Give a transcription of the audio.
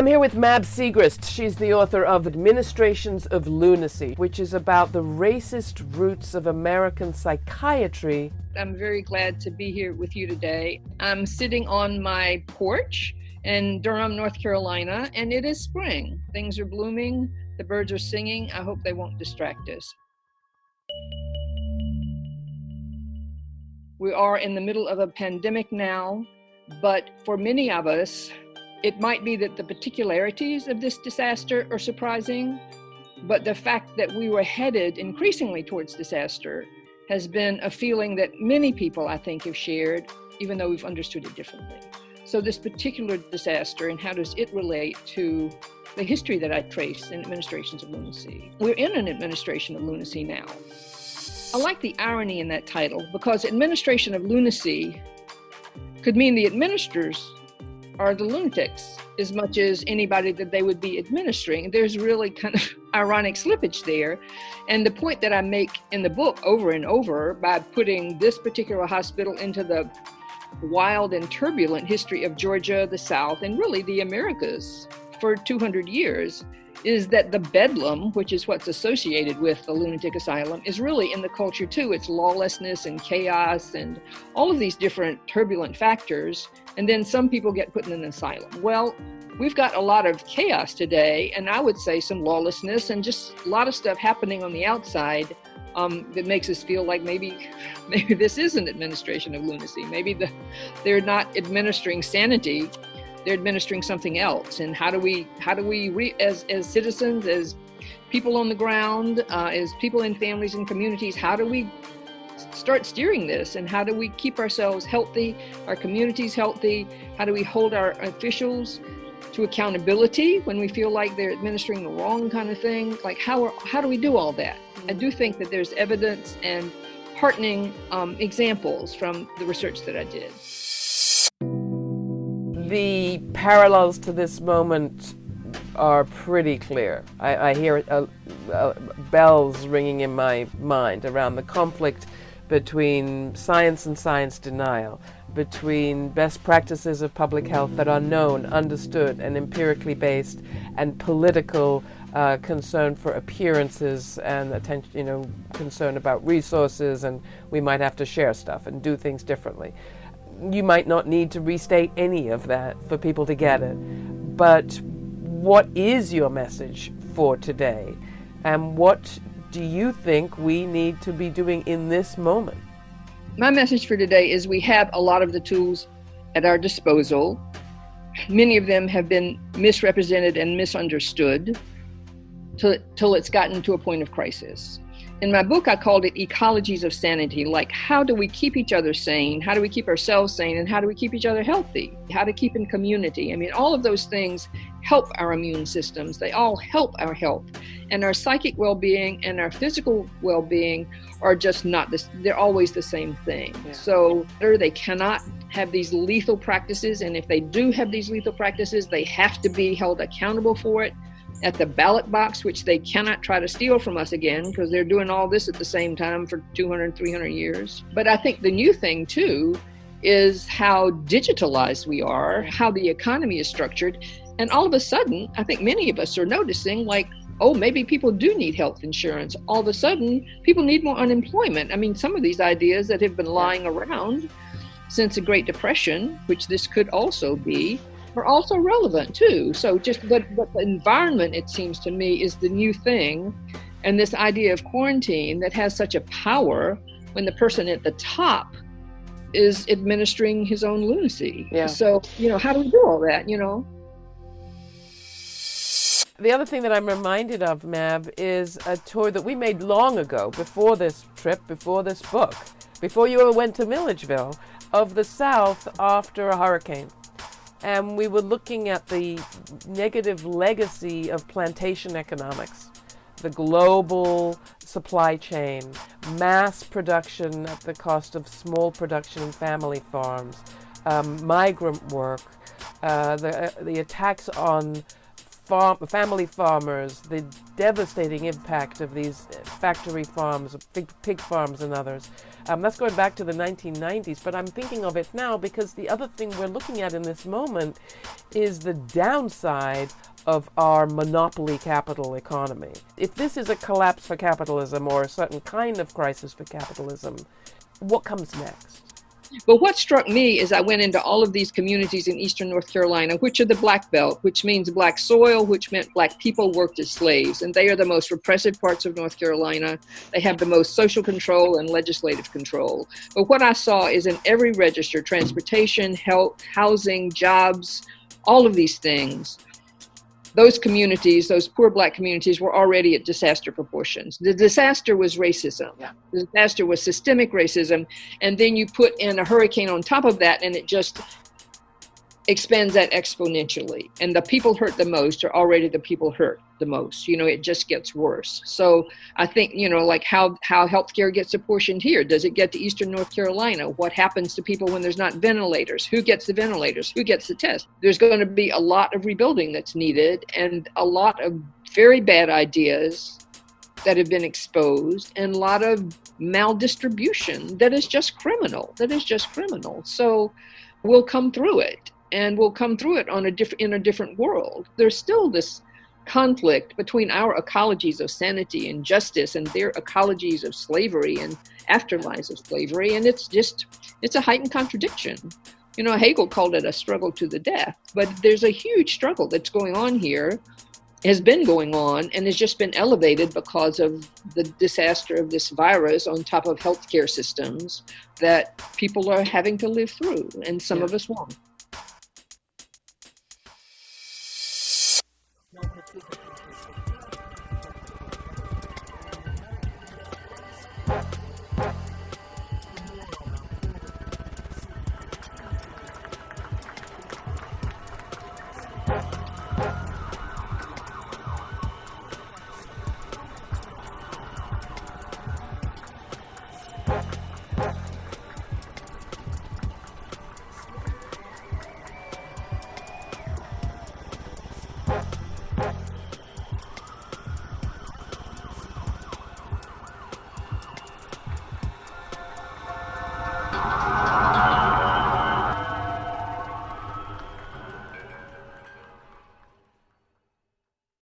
I'm here with Mab Segrist. She's the author of Administrations of Lunacy, which is about the racist roots of American psychiatry. I'm very glad to be here with you today. I'm sitting on my porch in Durham, North Carolina, and it is spring. Things are blooming, the birds are singing. I hope they won't distract us. We are in the middle of a pandemic now, but for many of us, it might be that the particularities of this disaster are surprising, but the fact that we were headed increasingly towards disaster has been a feeling that many people, I think, have shared, even though we've understood it differently. So this particular disaster, and how does it relate to the history that I trace in Administrations of Lunacy? We're in an administration of lunacy now. I like the irony in that title, because administration of lunacy could mean the administrators are the lunatics as much as anybody that they would be administering. There's really kind of ironic slippage there. And the point that I make in the book over and over by putting this particular hospital into the wild and turbulent history of Georgia, the South, and really the Americas for 200 years is that the bedlam, which is what's associated with the lunatic asylum, is really in the culture too. It's lawlessness and chaos and all of these different turbulent factors. And then some people get put in an asylum. Well, we've got a lot of chaos today, and I would say some lawlessness and just a lot of stuff happening on the outside that makes us feel like maybe this is an administration of lunacy. Maybe they're not administering sanity. They're administering something else. And how do we as citizens, as people on the ground, as people in families and communities, how do we start steering this? And how do we keep ourselves healthy, our communities healthy? How do we hold our officials to accountability when we feel like they're administering the wrong kind of thing? Like how do we do all that? I do think that there's evidence and heartening examples from the research that I did. The parallels to this moment are pretty clear. I hear bells ringing in my mind around the conflict between science and science denial, between best practices of public health that are known, understood, and empirically based, and political concern for appearances and attention, concern about resources, and we might have to share stuff and do things differently. You might not need to restate any of that for people to get it. But what is your message for today? And what do you think we need to be doing in this moment? My message for today is we have a lot of the tools at our disposal. Many of them have been misrepresented and misunderstood till it's gotten to a point of crisis. In my book, I called it Ecologies of Sanity, like how do we keep each other sane? How do we keep ourselves sane? And how do we keep each other healthy? How to keep in community? I mean, all of those things help our immune systems. They all help our health. And our psychic well-being and our physical well-being are just not this, they're always the same thing. Yeah. So they cannot have these lethal practices. And if they do have these lethal practices, they have to be held accountable for it at the ballot box, which they cannot try to steal from us again because they're doing all this at the same time for 200, 300 years. But I think the new thing too is how digitalized we are, how the economy is structured. And all of a sudden, I think many of us are noticing like, oh, maybe people do need health insurance. All of a sudden, people need more unemployment. I mean, some of these ideas that have been lying around since the Great Depression, which this could also be, are also relevant too. So but the environment, it seems to me, is the new thing. And this idea of quarantine that has such a power when the person at the top is administering his own lunacy. Yeah. So, how do we do all that, The other thing that I'm reminded of, Mab, is a tour that we made long ago, before this trip, before this book, before you ever went to Milledgeville, of the South after a hurricane. And we were looking at the negative legacy of plantation economics, the global supply chain, mass production at the cost of small production and family farms, migrant work, the attacks on family farmers, the devastating impact of these factory farms, big pig farms and others. That's going back to the 1990s, but I'm thinking of it now because the other thing we're looking at in this moment is the downside of our monopoly capital economy. If this is a collapse for capitalism or a certain kind of crisis for capitalism, what comes next? But what struck me is I went into all of these communities in eastern North Carolina, which are the Black Belt, which means black soil, which meant black people worked as slaves. And they are the most repressive parts of North Carolina. They have the most social control and legislative control. But what I saw is in every register, transportation, health, housing, jobs, all of these things, those communities, those poor black communities, were already at disaster proportions. The disaster was racism. Yeah. The disaster was systemic racism. And then you put in a hurricane on top of that, and it just expands that exponentially. And the people hurt the most are already the people hurt the most. You know, it just gets worse. So I think, you know, like how healthcare gets apportioned here. Does it get to eastern North Carolina? What happens to people when there's not ventilators? Who gets the ventilators? Who gets the test? There's going to be a lot of rebuilding that's needed and a lot of very bad ideas that have been exposed and a lot of maldistribution that is just criminal. So we'll come through it. And we'll come through it in a different world. There's still this conflict between our ecologies of sanity and justice and their ecologies of slavery and afterlives of slavery. And it's a heightened contradiction. You know, Hegel called it a struggle to the death, but there's a huge struggle that's going on here, has been going on, and has just been elevated because of the disaster of this virus on top of healthcare systems that people are having to live through, and some of us won't.